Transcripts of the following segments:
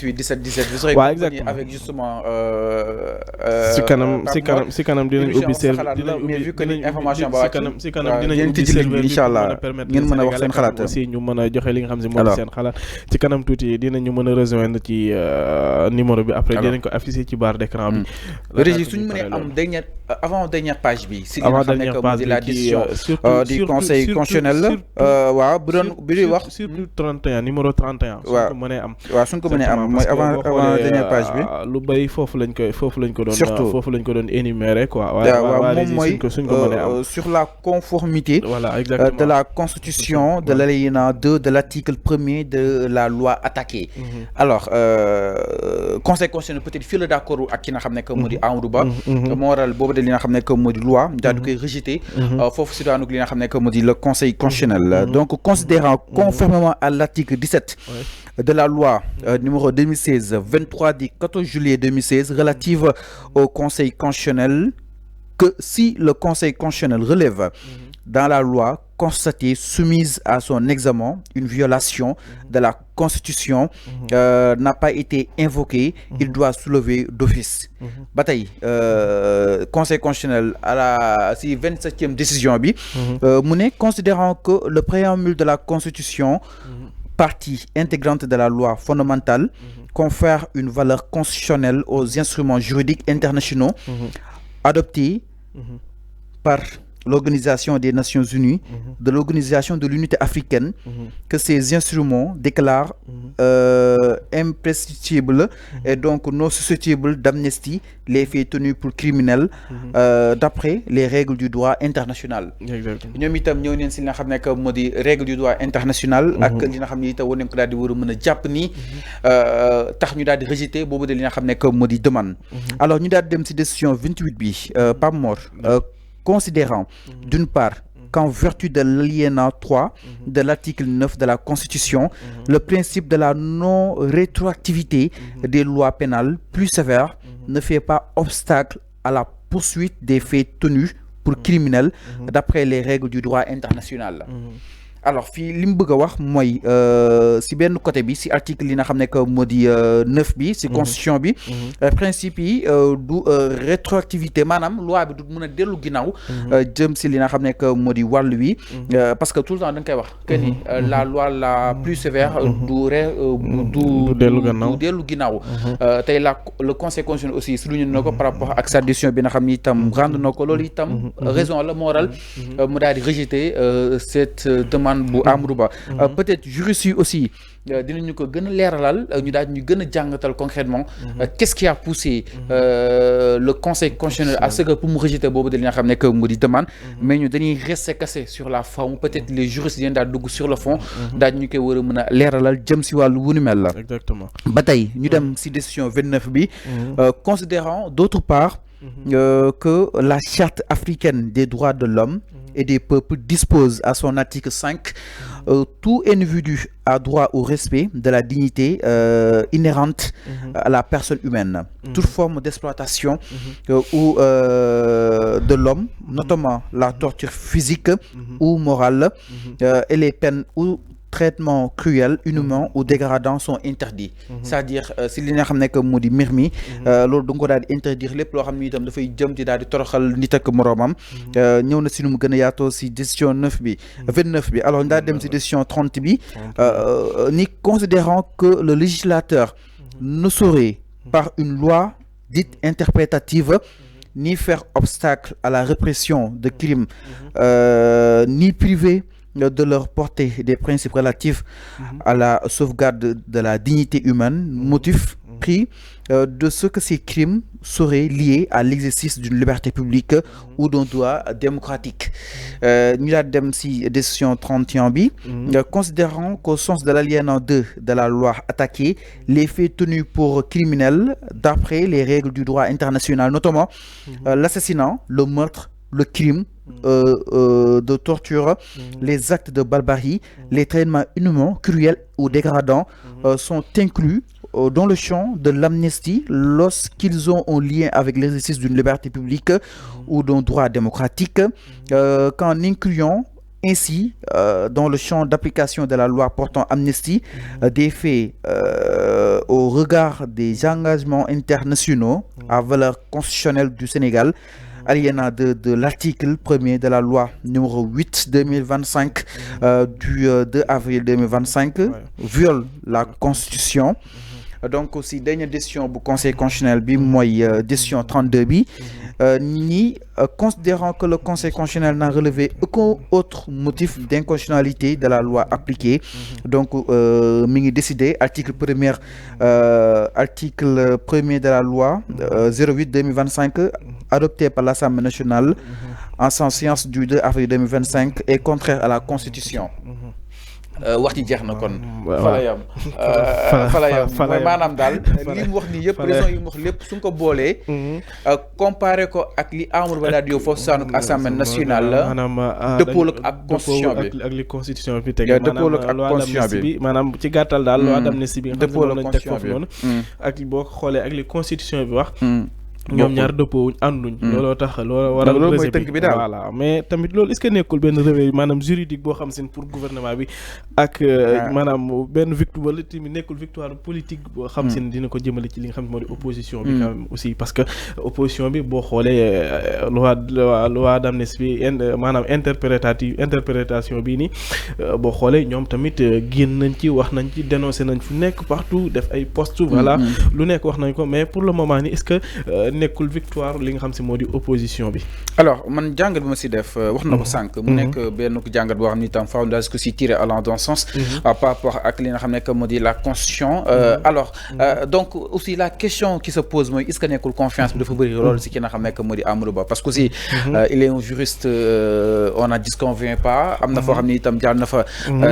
28 17 17 vous serez accompagné avec justement si kanam dinañ ubbi mais vu que information ba si kanam dinañ ubbi serveur inshallah ngeen mën a wax seen xalaat aussi ñu mën a joxe li nga xam ne moo di seen xalaat ci kanam tuuti dinañu mën a rejoindre ci numéro bi après dinañ ko afficher ci barre d'écran bi Régis suñu mënee am avant dernière page bi si li nga xam ne que la décision du conseil constitutionnel waaw bu doon bi di wax surtout 31 numéro 31 suñ ko mënee am waaw suñ ko mënee am mooy avant dernière page bi lu bëri foofu lañ ko doon énumérer quoi waaw moom mooy sur la conformité de la constitution de l'alinéa 2 de l'article 1er de la loi attaquée alors conseil constitutionnel peut-être fii la d'accord ak ki nga xam ne que moo di Amadou Ba moo waral boobu de li nga xam ne que moo di loi daal di koy rejeté foofu si daanaka li nga xam ne que moo di le conseil constitutionnel donc considérant conformément à l'article 17 de la loi numéro 2016-23 du 14 juillet 2016 relative au conseil constitutionnel que si le conseil constitutionnel relève dans la loi constatée soumise à son examen une violation de la constitution n'a pas été invoquée, il doit soulever d'office. Bataille conseil constitutionnel à la 27e décision bi considérant que le préambule de la constitution partie intégrante de la loi fondamentale confère une valeur constitutionnelle aux instruments juridiques internationaux adoptés par l'Organisation des Nations Unies, de l'Organisation de l'Unité africaine, que ces instruments déclarent imprescriptibles et donc non susceptibles d'amnistie les faits tenus pour criminels d'après les règles du droit international. ñoom itam ñëw neen si li nga xam ne que moo di règle du droit international ak li nga xam ne itam war nañ ko daal di war a mën a jàpp ni tax ñu daal di rejeter boobu de li nga xam ne que moo di demande. Alors ñu daal di dem si décision 28 bi Pape Mor considérant d'une part qu'en vertu de l'alinéa 3 de l'article 9 de la Constitution, le principe de la non-rétroactivité des lois pénales plus sévères ne fait pas obstacle à la poursuite des faits tenus pour criminels d'après les règles du droit international. Alors fii li mu bëgg a wax mooy si benn côté bi si article li nga xam ne que moo di 9 bi si constitution bi principe yi du rétroactivité maanaam loi bi du mën a dellu ginnaaw jëm si li nga xam ne que moo di wàll wi parce que tout le temps da nga koy wax que ni la loi la plus sévère du dellu ginnaaw tey le conseil constitutionnel aussi souligné na ko par rapport ak sa décision bi nga xam ni itam rendre na ko loolu itam raison la moo waral mu daal di rejeter cette demande bu Amadou Ba peut-être juristes yi aussi dinañu ko gën a leeralal ñu daal ñu gën a jàngatal concrètement qu'est-ce qui a poussé le conseil constitutionnel à ce que pour mu rejeter boobu dañ nga xam ne que mu di demande mais ñu dañuy rester cassé sur la forme peut-être les juristes yi daal dugg sur le fond daal ñu koy war a mën a leeralal jëm si wàllu wu ni mel la ba tey ñu dem si décision 29 bi considérant d'autre part que la charte africaine des droits de l'homme et des peuples dispose à son article 5 tout individu a droit au respect de la dignité inhérente à la personne humaine. Toute forme d'exploitation ou de l'homme, notamment la torture physique ou morale, et les peines ou traitements cruels, inhumains ou dégradants sont interdits. C'est-à-dire si li nga xam ne que moo di mbir mi loolu da nga ko daal di interdire lépp loo xam ne itam dafay jëm ci daal di toroxal nit ak moroomam ñëw na si nu mu gën a yaatoo si décision 29 bi alors daal dem si décision 30 bi ni considérant que le législateur ne saurait par une loi dite interprétative ni faire obstacle à la répression de crimes ni priver de leur portée des principes relatifs à la sauvegarde de la dignité humaine, motif pris de ce que ces crimes seraient liés à l'exercice d'une liberté publique ou d'un droit démocratique. Nous avons si décision 31 bi, considérant qu'au sens de l'alinéa 2 de la loi attaquée, les faits tenus pour criminels d'après les règles du droit international, notamment l'assassinat, le meurtre, le crime de torture, les actes de barbarie, les traitements inhumains, cruels ou dégradants sont inclus dans le champ de l'amnistie lorsqu'ils ont un lien avec l'exercice d'une liberté publique ou d'un droit démocratique, qu'en incluant ainsi dans le champ d'application de la loi portant amnistie des faits au regard des engagements internationaux à valeur constitutionnelle du Sénégal, alinéa de l'article 1er de la loi numéro 8/2025 du 2 avril 2025 viole la Constitution. Donc aussi dernière décision du conseil constitutionnel bi mooy décision 32 bi ni considérant que le conseil constitutionnel n'a relevé aucun autre motif d'inconstitutionnalité de la loi appliquée, donc mi ngi décidé article 1er de la loi 08/2025 adopté par l'Assemblée nationale en séance du 2 avril 2025 est contraire à la Constitution. wax ci jeex na kon fa la yam mooy maanaam daal li mu wax nii yëpp raison yi mu wax lépp su ko boolee comparé ko ak li Amadou Ba daal di yow foofu saanu Assemblée nationale la dëppool ak constitution bi ak li constitution bi teg dëppool ak constitution bi maanaam ci gàttal daal loi d'amnistie bi nga xam dëppool ne ak nañ teg foofu noonu ak boo ko xoolee ak li constitution bi wax ñoom ñaar dëppoo ànduñ looloo tax loolu waral mooy tënk bi daal voilà mais tamit loolu est-ce que nekkul benn réveil maanaam juridique boo xam seen pour gouvernement bi ak maanaam benn victoire wala tamit nekkul victoire politique boo xam seen dina ko jëmale ci li nga xam ne moo di opposition bi quand même aussi parce que opposition bi boo xoolee loi d'amnistie bi maanaam interprétation bii nii boo xoolee ñoom tamit génn nañ ci wax nañ ci dénoncé nañ fu nekk partout def ay posts voilà lu nekk wax nañ ko mais pour le moment ni est-ce que nekkul victoire li nga xam si moo di opposition bi. alors man jàngat bi ma si def wax na ko sànq. mu nekk benn jàngat boo xam ni tam faaw daal ko si tiré allant dans sens. par rapport ak li nga xam ne que moo di la constitution. alors donc aussi la question qui se pose mooy est-ce que nekkul confiance bi dafa bëri loolu si ki nga xam ne que moo di Amadou Ba parce que aussi il est un juriste on n'en disconvient pas am na foo xam ni itam jaar na fa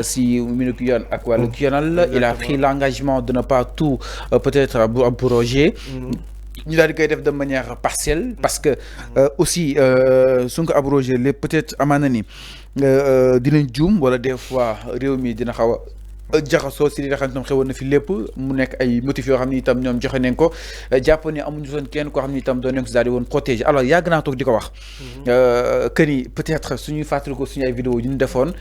si minute yoon ak wàllu yoonal il a pris l'engagement de ne pas tout peut-être abroger. ñu daal di koy def de manière partielle parce que aussi suñ ko abrogé lépp peut-être amaana ni dinañ juum wala des fois réew mi dina xaw a jaxasoo si li nga xam ne tam xewoon na fi lépp mu nekk ay motifs yoo xam ni itam ñoom joxe nañ ko jàpp ne amuñu soon kenn koo xam ni itam doon nañ ko daal di woon protéger alors yàgg naa toog di ko wax que ni peut-être suñuy fàttali ko suñu ay vidéo yu ñu defoon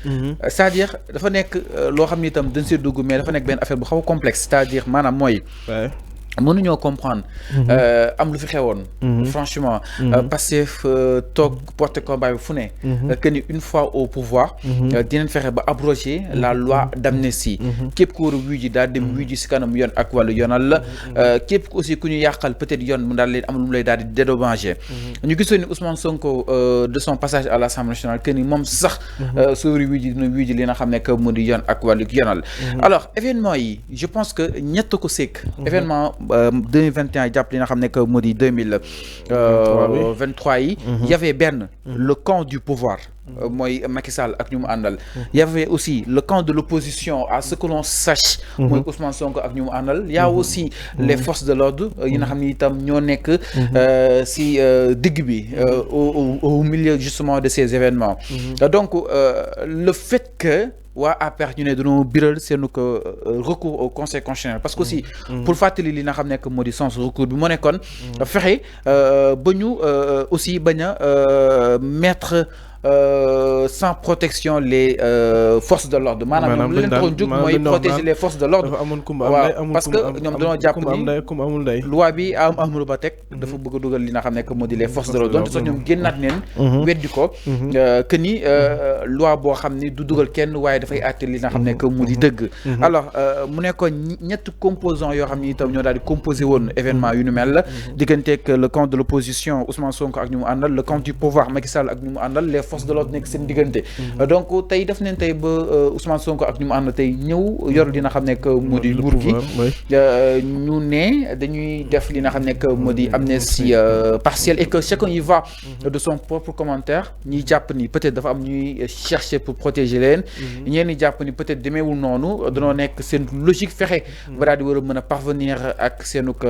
c'est-à-dire dafa nekk loo xam ni itam dañ see dugg mais dafa nekk benn affaire bu xaw a complexe c'est-à-dire maanaam mooy mënuñoo comprendre am lu fi xewoon franchement Pastef toog porter combat bi fu ne que ni une fois au pouvoir dinañ fexe ba abroger la loi d'amnistie képp ku war a wuy ji daal dem wuy ji si kanam yoon ak wàllu yoonal la képp aussi ku ñu yàqal peut-être yoon mu daal leen am lu mu lay daal di dédommager ñu gisoon ni Ousmane Sonko de son passage à l'Assemblée nationale que ni moom sax soo war a wuy ji dina wuy ji li nga xam ne que mu di yoon ak wàllu yoonal alors événement yi je pense que ñett ko sekk événement 2021 jàpp li nga xam ne que moo di 2023 yi y avait benn le camp du pouvoir mooy Macky Sall ak ñu mu àndal y avait aussi le camp de l'opposition à ce que l'on sache mooy Ousmane Sonko ak ñu mu àndal y a aussi les forces de l'ordre yi nga xam ne itam ñoo nekk si digg bi au milieu justement de ces événements donc le fait que waa APR ñu ne dañoo biral seenu ko recours au conseil constitutionnel parce que aussi pour fàttali li nga xam ne que moo di sens recours bi moo nekkoon fexe ba ñu aussi bañ a mettre sans protection les forces de l'ordre maanaam ñoom li leen taxoon jóg mooy protéger les forces de l'ordre waaw parce que ñoom dañoo jàpp ni loi bi Amadou Ba teg dafa bëgg a dugal li nga xam ne que moo di les forces de l'ordre donc sax ñoom génnaat neen weddi ko que ni loi boo xam ni du dugal kenn waaye dafay àtte li nga xam ne que mu di dëgg alors mu nekkoon ñetti composants yoo xam ni itam ñoo daal di composé woon événement yu nu mel la digganteeg le camp de l'opposition Ousmane Sonko ak ñu mu àndal le camp du pouvoir Macky Sall ak ñu mu àndal les forces de l'ordre nekk seen diggante donc tey def nañ tey ba Ousmane Sonko ak ñu mu ànd tey ñëw yor li nga xam ne que moo di nguur gi ñu ne dañuy def li nga xam ne que moo di amnistie partielle et que chacun y va de son propre commentaire ñiy jàpp ni peut-être dafa am ñuy chercher pour protéger leen ñeen ñi jàpp ni peut-être demeewul noonu danoo nekk seen logique fexe ba daal di war a mën a parvenir ak seenuk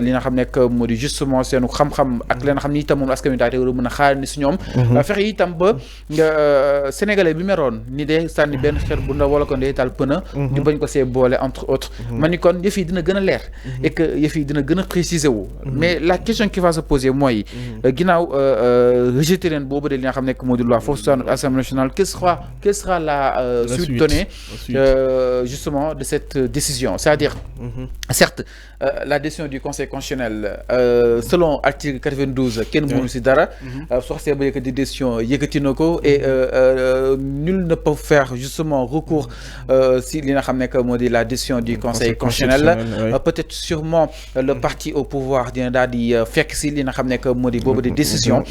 li nga xam ne que moo di justement seenuk xam-xam ak li nga xam ni itam moom askan wi daal di war a mën a xaar ni si ñoom fexe itam ba ba sénégalais bi meroon ni dee sànni benn xeer bu ndaw wala ko ndey taal pëna ñu bañ ko see boole entre autres man ni kon yëf yi dina gën a leer et que yëf yi dina gën a préciser wu mais la question qui va se poser mooy ginnaaw rejeté leen boobu de li nga xam nekk moo di loi foofu soit Assemblée nationale quelle sera la suite donnée justement de cette décision, c'est-à-dire certes la décision du Conseil constitutionnel selon article 92 kenn mënu si dara soo xasee ba yëkkati décision yëkkati na ko et nul ne peut faire justement recours si li nga xam nekk moo di la décision du Conseil constitutionnel peut-être sûrement le parti au pouvoir dina daal di fekk si li nga xam nekk moo di boobu de décision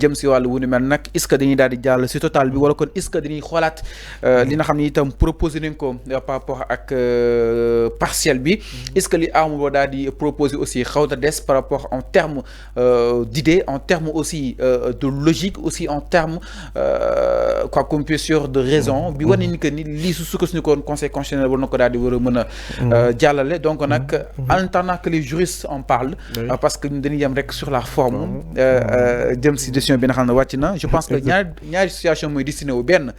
jëm si wàllu wu ni mel nag est-ce que dañuy daal di jàll si total bi wala kon est-ce que dañuy xoolaat li nga xam ne itam proposé nañ ko par rapport ak partiel bi est-ce que li Amadou daal di proposer aussi xaw na des par rapport en termes d'idées en termes aussi de logique aussi en termes quoi qu'on puisse dire de raison bi wane ni que ni lii su sukkandiku ko Conseil constitutionnel war na ko daal di war a mën a jàllale donc nag en attendant que les juristes en parlent parce que ñu dañuy yem rek sur la forme jëm si décision bi nga xam ne wàcc na je pense que ñaari situation mooy destiné wu benn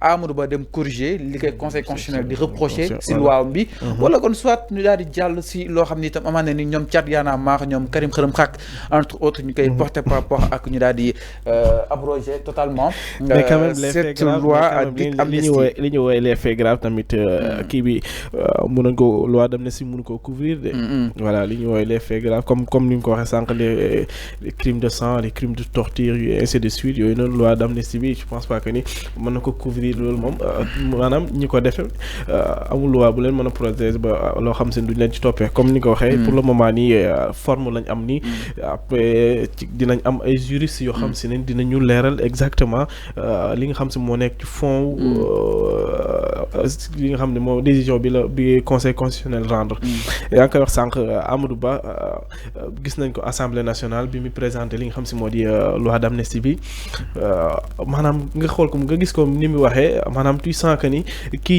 Amadou Ba dem corriger li koy Conseil constitutionnel di reprocher si loi bi wala kon soit ñu daal di jàll si loo xam ni itam amaana ni ñoom Thiat Y'en a marre ñoom Karim Xrum Xax entre autres ñu koy porter par rapport ak ñu daal di abroger totalement mais quand même cette loi dite amnistie li ñu woowee les faits graves tamit kii bi mënoon ko loi d'amnistie mënu ko couvrir de voilà li ñu woowee les faits graves comme ni nga ko waxee sànq les crimes de sang les crimes de torture et ainsi de suite yooyu noonu loi d'amnistie bi je pense pas que ni mën na ko couvrir loolu moom maanaam ñi ko defe amul loi bu leen mën a protéger ba loo xam seen duñ leen ci toppee comme ni nga ko waxee pour le moment nii forme lañ am nii après dinañ am ay juristes yoo xam si ne dinañu leeral exactement li nga xam si moo nekk ci fond li nga xam ne moo décision bi la bi Conseil constitutionnel rendre yaa ngi koy wax sànq Amadou Ba gis nañ ko Assemblée nationale bi mu présenté li nga xam si moo di loi d'amnistie bi maanaam nga xool ko nga gis ko ni mu waxee maanaam tu sens que ni kii